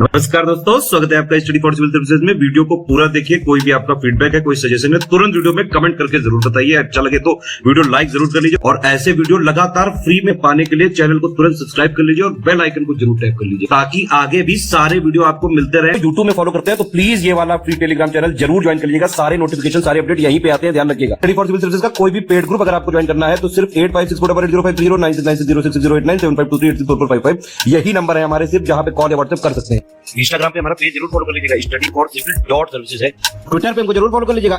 नमस्कार दोस्तों, स्वागत है आपका स्टडी फॉर सिविल सर्विसेज में। वीडियो को पूरा देखिए। कोई भी आपका फीडबैक है, कोई सजेशन है, तुरंत वीडियो में कमेंट करके जरूर बताइए। अच्छा लगे तो वीडियो लाइक जरूर कर लीजिए और ऐसे वीडियो लगातार फ्री में पाने के लिए चैनल को तुरंत सब्सक्राइब कर लीजिए और बेल आइकन को जरूर टैप कर लीजिए ताकि आगे भी सारे वीडियो आपको मिलते रहे। यूट्यूब में फॉलो करते हैं तो प्लीज ये वाला फ्री टेलीग्राम चैनल जरूर ज्वाइन कर लीजिएगा। सारे नोटिफिकेशन, सारे अपडेट यहीं पे आते हैं, ध्यान रखिएगा। स्टडी फॉर सिविल सर्विसेज का कोई भी पेड ग्रुप अगर आपको ज्वाइन करना है तो सिर्फ 85648805309660897523864455 यही नंबर है हमारे, सिर्फ जहां पे कॉल या व्हाट्सएप कर सकते हैं। इंस्टाग्राम पे हमारा पेज जरूर फॉलो कर लीजिएगा, studyforcivil.services है। ट्विटर पे हमको जरूर फॉलो कर लीजिएगा,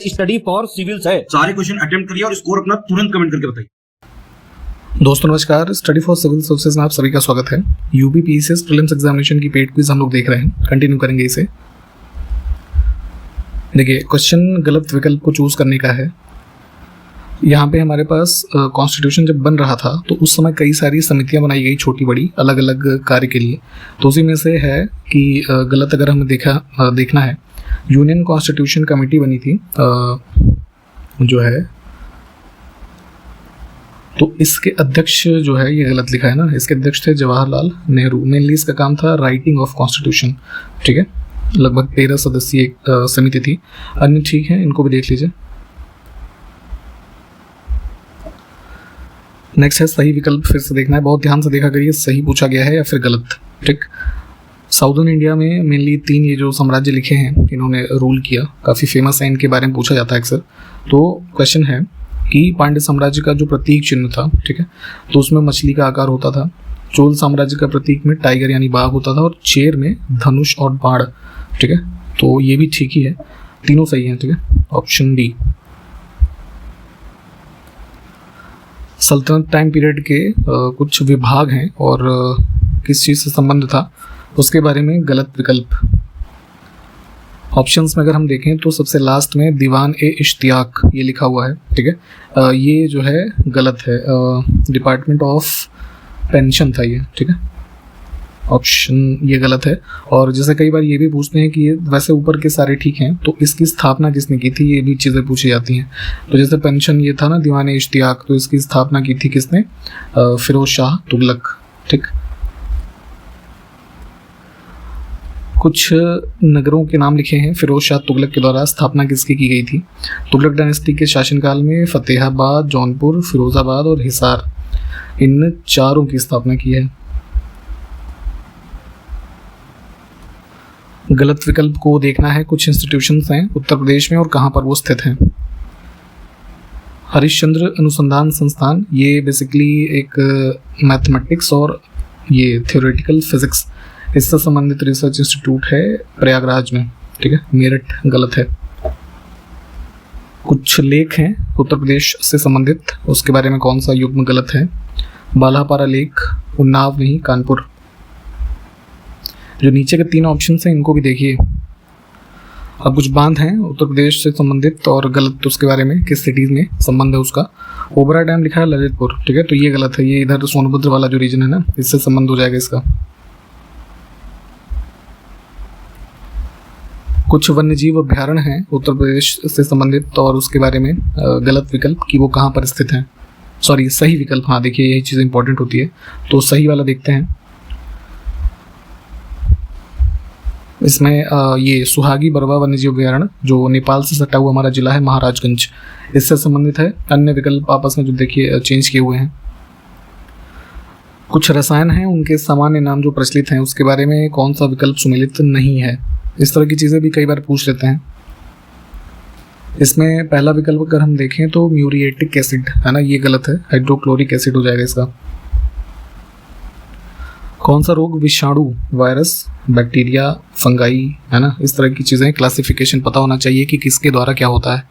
@studyforcivils है। सारे क्वेश्चन अटेम्प्ट करिए और स्कोर अपना तुरंत कमेंट करके बताइए। दोस्तों नमस्कार, स्टडी फॉर सिविल सर्विसेज में आप सभी का स्वागत है। यूपी पीसीएस प्रीलिम्स एग्जामिनेशन की पेड क्विज हम लोग देख रहे हैं, कंटिन्यू करेंगे इसे। देखिए, क्वेश्चन गलत विकल्प को चूज करने का है। यहाँ पे हमारे पास कॉन्स्टिट्यूशन जब बन रहा था तो उस समय कई सारी समितियां बनाई गई, छोटी बड़ी, अलग अलग कार्य के लिए। तो उसी में से है कि गलत अगर हमें देखना है, यूनियन कॉन्स्टिट्यूशन कमेटी बनी थी जो है, तो इसके अध्यक्ष जो है, ये गलत लिखा है ना, इसके अध्यक्ष थे जवाहरलाल नेहरू। मेनली इसका काम था राइटिंग ऑफ कॉन्स्टिट्यूशन, ठीक है। लगभग 13 सदस्यीय समिति थी। अन्य ठीक है, इनको भी देख लीजिए। नेक्स्ट है सही विकल्प, फिर से देखना है, बहुत ध्यान से देखा करिए सही पूछा गया है या फिर गलत, ठीक। साउदर्न इंडिया में मेनली 3 ये जो साम्राज्य लिखे हैं इन्होंने रूल किया, काफ़ी फेमस है, इनके बारे में पूछा जाता है अक्सर। तो क्वेश्चन है कि पांड्य साम्राज्य का जो प्रतीक चिन्ह था, ठीक है, तो उसमें मछली का आकार होता था। चोल साम्राज्य का प्रतीक में टाइगर यानी बाघ होता था और चेर में धनुष और बाण, ठीक है। तो ये भी ठीक ही है, तीनों सही हैं, ठीक है। Option D. सल्तनत टाइम पीरियड के कुछ विभाग हैं और किस चीज़ से संबंध था उसके बारे में गलत विकल्प। ऑप्शंस में अगर हम देखें तो सबसे लास्ट में दीवान ए इश्तियाक ये लिखा हुआ है, ठीक है। ये जो है गलत है, डिपार्टमेंट ऑफ पेंशन था ये, ठीक है। ऑप्शन ये गलत है। और जैसे कई बार ये भी पूछते हैं कि ये वैसे ऊपर के सारे ठीक हैं तो इसकी स्थापना किसने की थी, ये भी चीज़ें पूछी जाती हैं। तो जैसे पेंशन ये था ना दीवान इश्तियाक, तो इसकी स्थापना की थी किसने, फिरोज शाह तुगलक, ठीक। कुछ नगरों के नाम लिखे हैं, फिरोज शाह तुगलक के द्वारा स्थापना किसकी की गई थी। तुगलक डायनेस्टी के शासनकाल में फतेहाबाद, जौनपुर, फिरोजाबाद और हिसार, इन चारों की स्थापना की है। गलत विकल्प को देखना है, कुछ इंस्टीट्यूशंस हैं उत्तर प्रदेश में और कहाँ पर वो स्थित हैं। हरिश्चंद्र अनुसंधान संस्थान, ये बेसिकली एक मैथमेटिक्स और ये थ्योरेटिकल फिजिक्स इससे संबंधित रिसर्च इंस्टीट्यूट है प्रयागराज में, ठीक है। मेरठ गलत है। कुछ लेख हैं उत्तर प्रदेश से संबंधित, उसके बारे में कौन सा युग्म गलत है। बालापारा लेक, उन्नाव नहीं, कानपुर। जो नीचे के 3 ऑप्शन हैं इनको भी देखिए। अब कुछ बांध हैं उत्तर प्रदेश से संबंधित और गलत, तो उसके बारे में किस सिटीज में संबंध है उसका। ओबरा डैम लिखा है ललितपुर, ठीक है, तो ये गलत है, ये इधर सोनभद्र वाला जो रीजन है ना, इससे संबंध हो जाएगा इसका। कुछ वन्यजीव अभ्यारण्य हैं उत्तर प्रदेश से संबंधित और उसके बारे में गलत विकल्प कि वो कहाँ पर स्थित हैं, सॉरी सही विकल्प, हाँ देखिए यही चीज़ इंपॉर्टेंट होती है, तो सही वाला देखते हैं। इसमें ये सुहागी बरवा वन्यजीव अभ्यारण्य जो नेपाल से सटा हुआ हमारा जिला है महाराजगंज, इससे संबंधित है। अन्य विकल्प आपस में जो देखिए चेंज किए हुए हैं। कुछ रसायन हैं, उनके सामान्य नाम जो प्रचलित हैं उसके बारे में कौन सा विकल्प सुमेलित नहीं है। इस तरह की चीज़ें भी कई बार पूछ लेते हैं। इसमें पहला विकल्प अगर हम देखें तो म्यूरिएटिक एसिड है ना, ये गलत है, हाइड्रोक्लोरिक एसिड हो जाएगा इसका। कौन सा रोग विषाणु, वायरस, बैक्टीरिया, फंगाई, है ना, इस तरह की चीज़ें क्लासिफिकेशन पता होना चाहिए कि किसके द्वारा क्या होता है।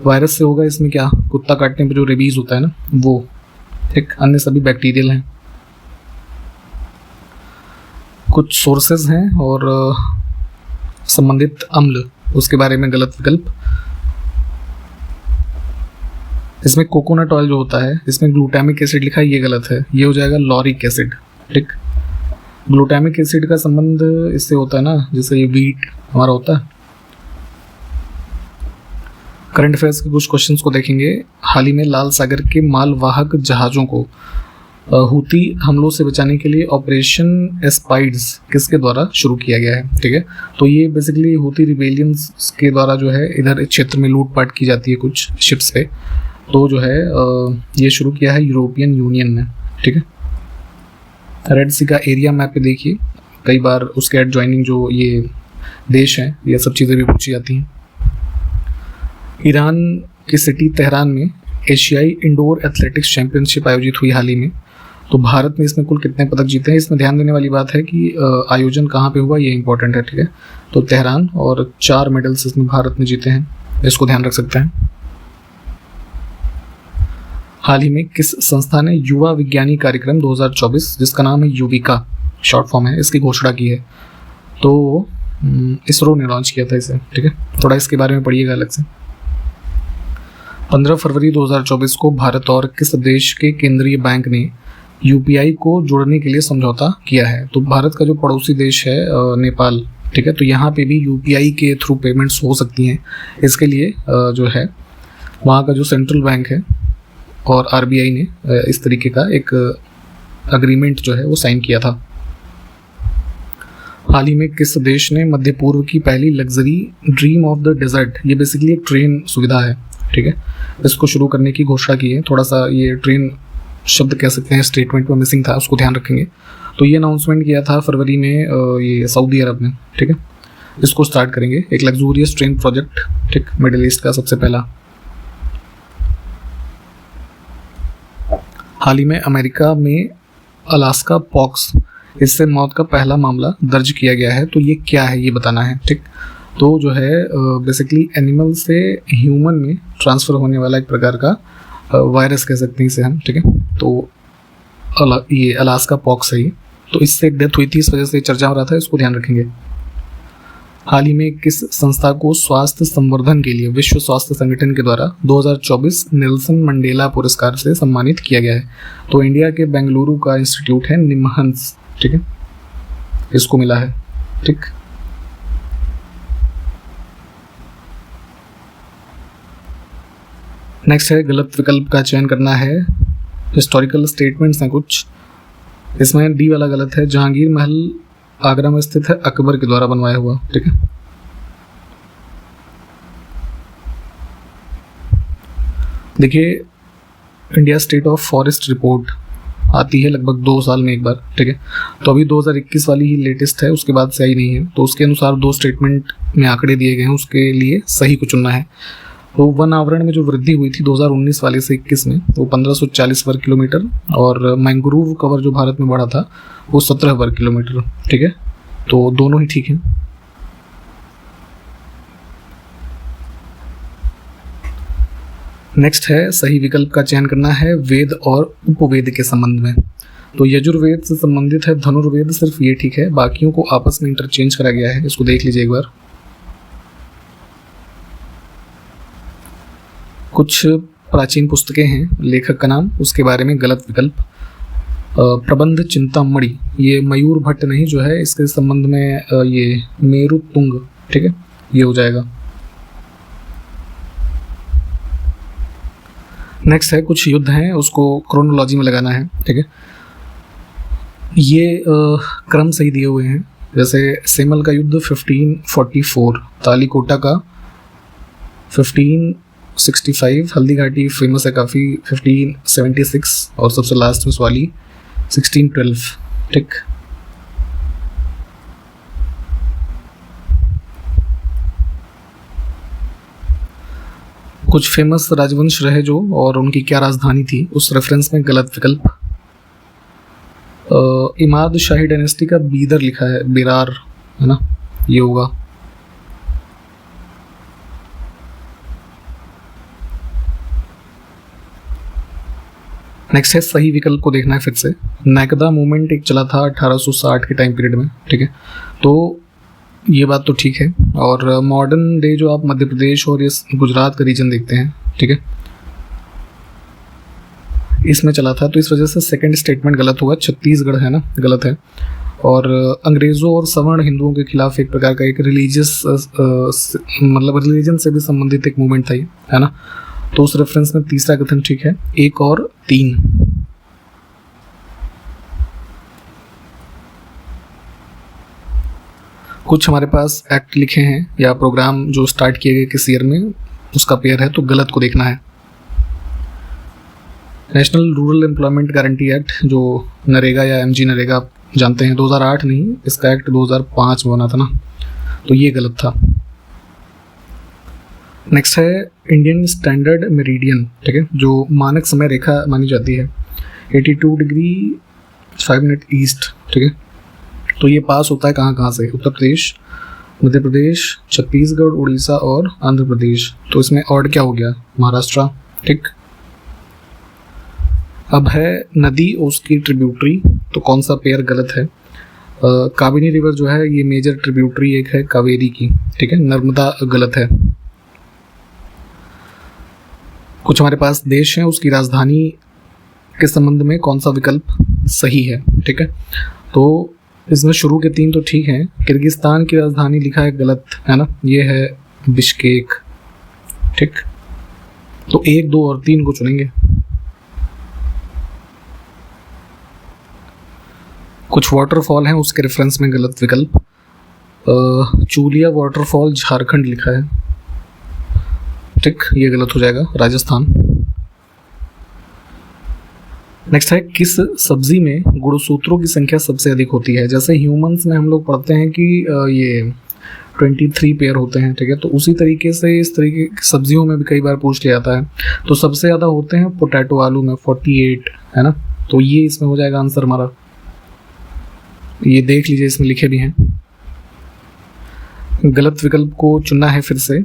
वायरस से होगा इसमें क्या, कुत्ता काटने पर जो रेबीज होता है ना वो, ठीक। अन्य सभी बैक्टीरियल हैं। कुछ सोर्सेज हैं और संबंधित अम्ल, उसके बारे में गलत विकल्प। इसमें कोकोनट ऑयल जो होता है इसमें ग्लूटामिक एसिड लिखा है, ये गलत है, ये हो जाएगा लॉरिक एसिड, ठीक। ग्लूटामिक एसिड का संबंध इससे होता है ना, जैसे ये वीट हमारा होता है। करंट अफेयर्स के कुछ क्वेश्चंस को देखेंगे। हाल ही में लाल सागर के मालवाहक जहाज़ों को हूती हमलों से बचाने के लिए ऑपरेशन एस्पाइड्स किसके द्वारा शुरू किया गया है, ठीक है। तो ये बेसिकली हूती रिबेलियंस के द्वारा जो है इधर इस क्षेत्र में लूटपाट की जाती है कुछ शिप्स पे, तो जो है ये शुरू किया है यूरोपियन यूनियन ने, ठीक है। रेड सी का एरिया मैप पे देखिए, कई बार उसके एडजॉइनिंग जो ये देश हैं ये सब चीज़ें भी पूछी जाती हैं। ईरान की सिटी तेहरान में एशियाई इंडोर एथलेटिक्स चैंपियनशिप आयोजित हुई हाल ही में। तो भारत ने इसमें कुल कितने पदक जीते हैं, इसमें ध्यान देने वाली बात है कि आयोजन कहाँ पे हुआ ये इंपॉर्टेंट है, ठीक है। तो तेहरान, और 4 मेडल्स इसमें भारत ने जीते हैं, इसको ध्यान रख सकते हैं। हाल ही में किस संस्था ने युवा विज्ञानी कार्यक्रम 2024, जिसका नाम है युविका शॉर्ट फॉर्म है, इसकी घोषणा की है? तो इसरो ने लॉन्च किया था इसे, ठीक है। थोड़ा इसके बारे में पढ़िएगा अलग से। 15 फरवरी 2024 को भारत और किस देश के केंद्रीय बैंक ने यूपीआई को जोड़ने के लिए समझौता किया है? तो भारत का जो पड़ोसी देश है नेपाल, ठीक है, तो यहाँ पे भी यूपीआई के थ्रू पेमेंट्स हो सकती हैं। इसके लिए जो है वहाँ का जो सेंट्रल बैंक है और आरबीआई ने इस तरीके का एक अग्रीमेंट जो है वो साइन किया था। हाल ही में किस देश ने मध्य पूर्व की पहली luxury dream of the desert, ये बेसिकली एक ट्रेन सुविधा है, ठीक है, इसको शुरू करने की घोषणा की है? थोड़ा सा ये ट्रेन शब्द कह सकते हैं स्टेटमेंट में मिसिंग था, उसको ध्यान रखेंगे। तो ये अनाउंसमेंट किया था फरवरी में ये सऊदी अरब में, ठीक है। इसको स्टार्ट करेंगे, एक लग्जूरियस ट्रेन प्रोजेक्ट, ठीक, मिडिल ईस्ट का सबसे पहला। हाल ही में अमेरिका में अलास्का पॉक्स, इससे मौत का पहला मामला दर्ज किया गया है। तो ये क्या है ये बताना है, ठीक। तो जो है बेसिकली एनिमल से ह्यूमन में ट्रांसफ़र होने वाला एक प्रकार का वायरस कह सकते हैं इसे हम, ठीक है। तो ये अलास्का पॉक्स है ये, तो इससे डेथ हुई थी, इस वजह से चर्चा हो रहा था, इसको ध्यान रखेंगे। हाल ही में किस संस्था को स्वास्थ्य संवर्धन के लिए विश्व स्वास्थ्य संगठन के द्वारा 2024 नेल्सन मंडेला पुरस्कार से सम्मानित किया गया है? तो इंडिया के बेंगलुरु का इंस्टीट्यूट है निमहंस, ठीक है, इसको मिला है, ठीक। नेक्स्ट है गलत विकल्प का चयन करना है। हिस्टोरिकल स्टेटमेंट्स हैं कुछ, इसमें डी वाला गलत है। जहांगीर महल आगरा में स्थित है, अकबर के द्वारा बनवाया हुआ, ठीक है। देखिए India state of forest report आती है लगभग 2 साल में एक बार, ठीक है। तो अभी 2021 वाली ही लेटेस्ट है, उसके बाद से आई नहीं है। तो उसके अनुसार 2 स्टेटमेंट में आंकड़े दिए गए हैं, उसके लिए सही को चुनना है। तो वन आवरण में जो वृद्धि हुई थी 2019 वाले से 21 में, वो 1540 वर्ग किलोमीटर, और मैंग्रोव कवर जो भारत में बढ़ा था वो 17 वर्ग किलोमीटर, ठीक है। तो दोनों ही ठीक हैं। नेक्स्ट है सही विकल्प का चयन करना है वेद और उपवेद के संबंध में। तो यजुर्वेद से संबंधित है धनुर्वेद, सिर्फ ये ठीक है, बाकियों को आपस में इंटरचेंज करा गया है, इसको देख लीजिए एक बार। कुछ प्राचीन पुस्तकें हैं, लेखक का नाम, उसके बारे में गलत विकल्प। प्रबंध चिंतामणि, ये मयूर भट्ट नहीं जो है, इसके संबंध में ये मेरु तुंग, ठीक है, ये हो जाएगा। नेक्स्ट है कुछ युद्ध हैं, उसको क्रोनोलॉजी में लगाना है, ठीक है। ये क्रम सही दिए हुए हैं, जैसे सेमल का युद्ध 1544, तालीकोटा का 1565, हल्दी घाटी फेमस है काफ़ी 1576, और सबसे लास्ट में सवाली 1612, ठीक। कुछ फेमस राजवंश रहे जो, और उनकी क्या राजधानी थी, उस रेफरेंस में गलत विकल्प। इमाद शाही डायनेस्टी का बीदर लिखा है, बिरार है ना, ये होगा। नेक्स्ट है सही विकल्प को देखना है फिर से। नायकदा मूवमेंट एक चला था 1860 के टाइम पीरियड में, ठीक है, तो ये बात तो ठीक है। और मॉडर्न डे जो आप मध्य प्रदेश और इस गुजरात का रीजन देखते हैं, ठीक है, इसमें चला था, तो इस वजह से सेकंड स्टेटमेंट गलत होगा। छत्तीसगढ़ है ना, गलत है। और अंग्रेज़ों और सवर्ण हिंदुओं के खिलाफ एक प्रकार का एक रिलीजियस मतलब रिलीजन से भी संबंधित एक मूवमेंट था ये, है ना। तो उस रेफरेंस में तीसरा कथन ठीक है, 1 और 3। कुछ हमारे पास एक्ट लिखे हैं या प्रोग्राम जो स्टार्ट किए गए किस ईयर में, उसका पेयर है, तो गलत को देखना है। National rural employment guarantee act जो नरेगा या एमजी नरेगा आप जानते हैं, 2008 नहीं, इसका एक्ट 2005 में बना था ना, तो ये गलत था। नेक्स्ट है इंडियन स्टैंडर्ड मेरिडियन, ठीक है, जो मानक समय रेखा मानी जाती है, 82 डिग्री 5 मिनट ईस्ट, ठीक है। तो ये पास होता है कहाँ कहाँ से, उत्तर प्रदेश, मध्य प्रदेश, छत्तीसगढ़, उड़ीसा और आंध्र प्रदेश। तो इसमें ऑड क्या हो गया, महाराष्ट्र, ठीक। अब है नदी और उसकी ट्रिब्यूटरी, तो कौन सा पेयर गलत है। कावेरी रिवर जो है ये मेजर ट्रिब्यूटरी एक है कावेरी की, ठीक है। नर्मदा गलत है। कुछ हमारे पास देश हैं, उसकी राजधानी के संबंध में कौन सा विकल्प सही है, ठीक है। तो इसमें शुरू के 3 तो ठीक हैं। किर्गिस्तान की राजधानी लिखा है गलत, है ना, ये है बिश्केक, ठीक। तो 1, 2 और 3 को चुनेंगे। कुछ वाटरफॉल हैं, उसके रेफरेंस में गलत विकल्प, चूलिया वाटरफॉल झारखंड लिखा है, ठीक, ये गलत हो जाएगा, राजस्थान। नेक्स्ट है किस सब्जी में गुणसूत्रों की संख्या सबसे अधिक होती है। जैसे ह्यूमंस में हम लोग पढ़ते हैं कि ये 23 पेयर होते हैं, ठीक है। तो उसी तरीके से इस तरीके की सब्जियों में भी कई बार पूछ लिया जाता है। तो सबसे ज़्यादा होते हैं पोटैटो, आलू में 48, है ना। तो ये इसमें हो जाएगा आंसर हमारा, ये देख लीजिए, इसमें लिखे भी हैं। गलत विकल्प को चुनना है फिर से।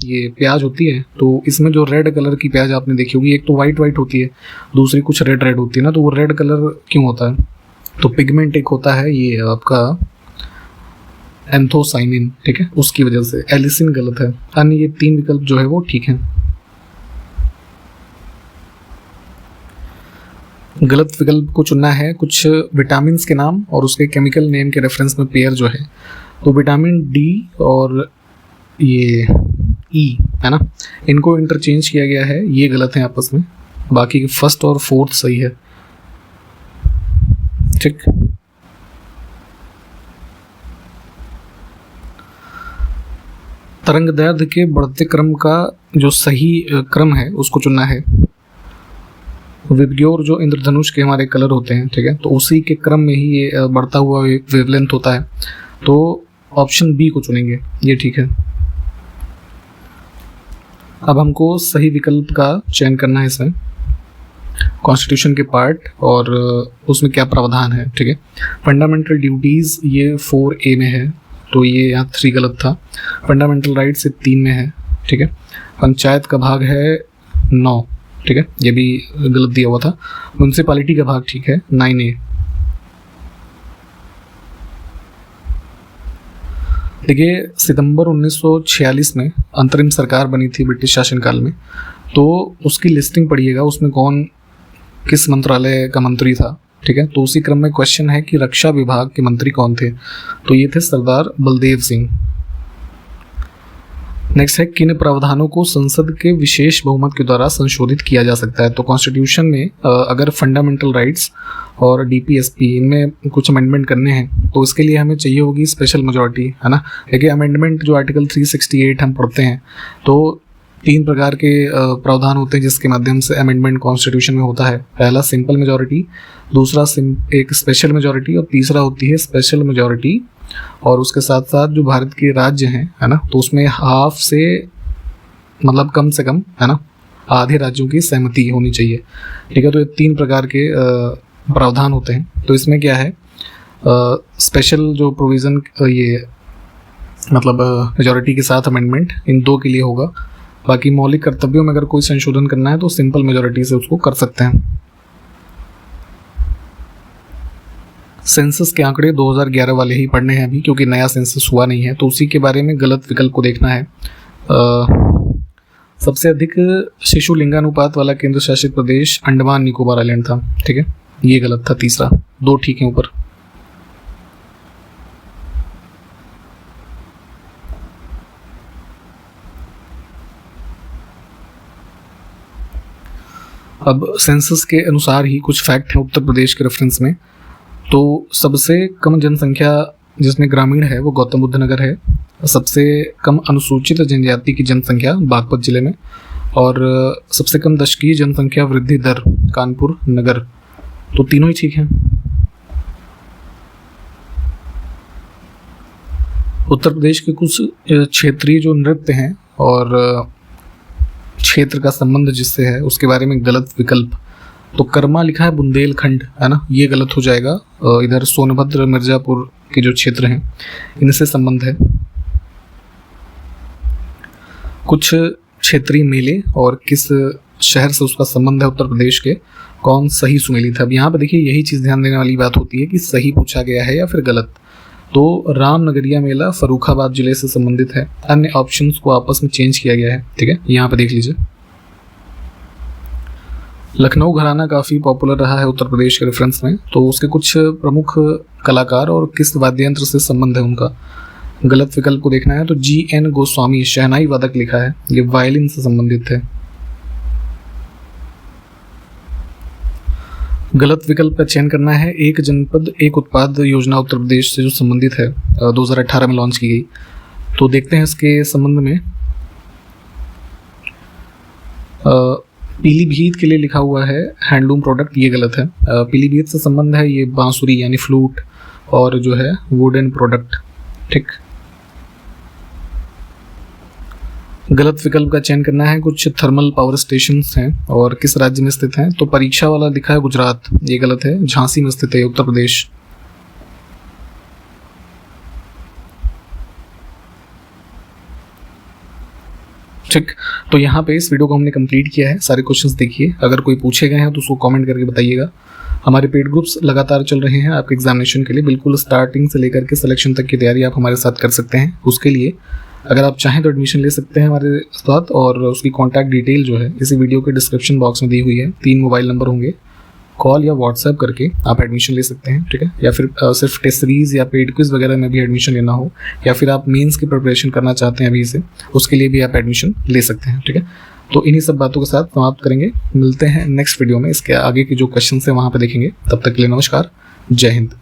ये प्याज होती है, तो इसमें जो रेड कलर की प्याज आपने देखी होगी, एक तो वाइट वाइट होती है, दूसरी कुछ रेड रेड होती है ना। तो वो रेड कलर क्यों होता है, तो पिगमेंट एक होता है ये आपका एंथोसाइनिन, ठीक है, उसकी वजह से। एलिसिन गलत है। अन्य ये 3 विकल्प जो है वो ठीक हैं। गलत विकल्प को चुनना है कुछ विटामिन के नाम और उसके केमिकल नेम के रेफरेंस में पेयर जो है, तो विटामिन डी और ये ई, है ना, इनको इंटरचेंज किया गया है, ये गलत है आपस में। बाकी फर्स्ट और फोर्थ सही है, ठीक। तरंग दैर्ध्य के बढ़ते क्रम का जो सही क्रम है उसको चुनना है। विबग्योर जो इंद्रधनुष के हमारे कलर होते हैं, ठीक है, तो उसी के क्रम में ही ये बढ़ता हुआ वेवलेंथ होता है। तो ऑप्शन बी को चुनेंगे, ये ठीक है। अब हमको सही विकल्प का चयन करना है इसमें, कॉन्स्टिट्यूशन के पार्ट और उसमें क्या प्रावधान है, ठीक है। फंडामेंटल ड्यूटीज़ ये 4A में है, तो ये यहाँ 3 गलत था। फंडामेंटल राइट्स ये 3 में है, ठीक है। पंचायत का भाग है 9, ठीक है, ये भी गलत दिया हुआ था। म्यूनसिपालिटी का भाग ठीक है, 9A। देखिए, सितंबर 1946 में अंतरिम सरकार बनी थी ब्रिटिश शासनकाल में, तो उसकी लिस्टिंग पढ़िएगा, उसमें कौन किस मंत्रालय का मंत्री था, ठीक है। तो उसी क्रम में क्वेश्चन है कि रक्षा विभाग के मंत्री कौन थे, तो ये थे सरदार बलदेव सिंह। नेक्स्ट है किन प्रावधानों को संसद के विशेष बहुमत के द्वारा संशोधित किया जा सकता है। तो कॉन्स्टिट्यूशन में अगर फंडामेंटल राइट्स और डीपीएसपी इनमें कुछ अमेंडमेंट करने हैं तो इसके लिए हमें चाहिए होगी स्पेशल मेजॉरिटी, है ना। देखिए, अमेंडमेंट जो आर्टिकल 368 हम पढ़ते हैं, तो 3 प्रकार के प्रावधान होते हैं जिसके माध्यम से अमेंडमेंट कॉन्स्टिट्यूशन में होता है। पहला सिंपल मेजॉरिटी, दूसरा एक स्पेशल मेजॉरिटी और तीसरा होती है स्पेशल मेजॉरिटी। और उसके साथ साथ जो भारत के राज्य हैं, है ना, तो उसमें हाफ से मतलब कम से कम, है ना, आधे राज्यों की सहमति होनी चाहिए, ठीक है। तो ये 3 प्रकार के प्रावधान होते हैं। तो इसमें क्या है, स्पेशल जो प्रोविज़न ये मतलब मेजॉरिटी के साथ अमेंडमेंट इन 2 के लिए होगा। बाकी मौलिक कर्तव्यों में अगर कोई संशोधन करना है तो सिंपल मेजॉरिटी से उसको कर सकते हैं। सेंसस के आंकड़े 2011 वाले ही पढ़ने हैं अभी, क्योंकि नया सेंसस हुआ नहीं है, तो उसी के बारे में गलत विकल्प को देखना है। सबसे अधिक शिशु लिंगानुपात वाला केंद्र शासित प्रदेश अंडमान निकोबार आइलैंड था, ठीक है, ये गलत था। तीसरा, 2 ठीक है ऊपर। अब सेंसस के अनुसार ही कुछ फैक्ट हैं उत्तर प्रदेश के रेफरेंस में। तो सबसे कम जनसंख्या जिसमें ग्रामीण है वो गौतम बुद्ध नगर है। सबसे कम अनुसूचित जनजाति की जनसंख्या बागपत जिले में, और सबसे कम दशकीय जनसंख्या वृद्धि दर कानपुर नगर। तो तीनों ही ठीक हैं। उत्तर प्रदेश के कुछ क्षेत्रीय जो नृत्य हैं और क्षेत्र का संबंध जिससे है उसके बारे में गलत विकल्प। तो कर्मा लिखा है बुंदेलखंड, है ना, ये गलत हो जाएगा। इधर सोनभद्र मिर्जापुर के जो क्षेत्र हैं इनसे संबंध है। कुछ क्षेत्रीय मेले और किस शहर से उसका संबंध है उत्तर प्रदेश के, कौन सही सुमेलित है। अब यहाँ पे देखिए यही चीज़ ध्यान देने वाली बात होती है कि सही पूछा गया है या फिर गलत। तो रामनगरिया मेला फर्रुखाबाद जिले से संबंधित है। अन्य ऑप्शंस को आपस में चेंज किया गया है, ठीक है, यहाँ पे देख लीजिए। लखनऊ घराना काफ़ी पॉपुलर रहा है उत्तर प्रदेश के रेफरेंस में, तो उसके कुछ प्रमुख कलाकार और किस वाद्य यंत्र से संबंध है उनका। गलत विकल्प को देखना है तो GN गोस्वामी शहनाई वादक लिखा है, ये वायलिन से संबंधित है। गलत विकल्प का चयन करना है। एक जनपद एक उत्पाद योजना उत्तर प्रदेश से जो संबंधित है 2018 में लॉन्च की गई। तो देखते हैं इसके संबंध में। पीलीभीत के लिए लिखा हुआ है हैंडलूम प्रोडक्ट, ये गलत है। पीलीभीत से संबंध है ये बांसुरी यानी फ्लूट और जो है वुडन प्रोडक्ट, ठीक। गलत विकल्प का चयन करना है। कुछ थर्मल पावर स्टेशंस हैं और किस राज्य में स्थित हैं। तो परीक्षा वाला लिखा है गुजरात, ये गलत है। झांसी में स्थित है उत्तर प्रदेश। ठीक, तो यहाँ पे इस वीडियो को हमने कंप्लीट किया है। सारे क्वेश्चंस देखिए, अगर कोई पूछे गए हैं तो उसको कमेंट करके बताइएगा। हमारे पेड ग्रुप्स लगातार चल रहे हैं आपके एग्जामिनेशन के लिए। बिल्कुल स्टार्टिंग से लेकर के सिलेक्शन तक की तैयारी आप हमारे साथ कर सकते हैं। उसके लिए अगर आप चाहें तो एडमिशन ले सकते हैं हमारे साथ, और उसकी कॉन्टैक्ट डिटेल जो है इसी वीडियो के डिस्क्रिप्शन बॉक्स में दी हुई है। 3 मोबाइल नंबर होंगे, कॉल या व्हाट्सएप करके आप एडमिशन ले सकते हैं, ठीक है। या फिर सिर्फ टेस्ट सीरीज़ या पेड क्विज वगैरह में भी एडमिशन लेना हो, या फिर आप मेंस की प्रिपरेशन करना चाहते हैं अभी से, उसके लिए भी आप एडमिशन ले सकते हैं, ठीक है। तो इन्हीं सब बातों के साथ समाप्त करेंगे। मिलते हैं नेक्स्ट वीडियो में, इसके आगे के जो क्वेश्चन है वहाँ पर देखेंगे। तब तक के लिए नमस्कार, जय हिंद।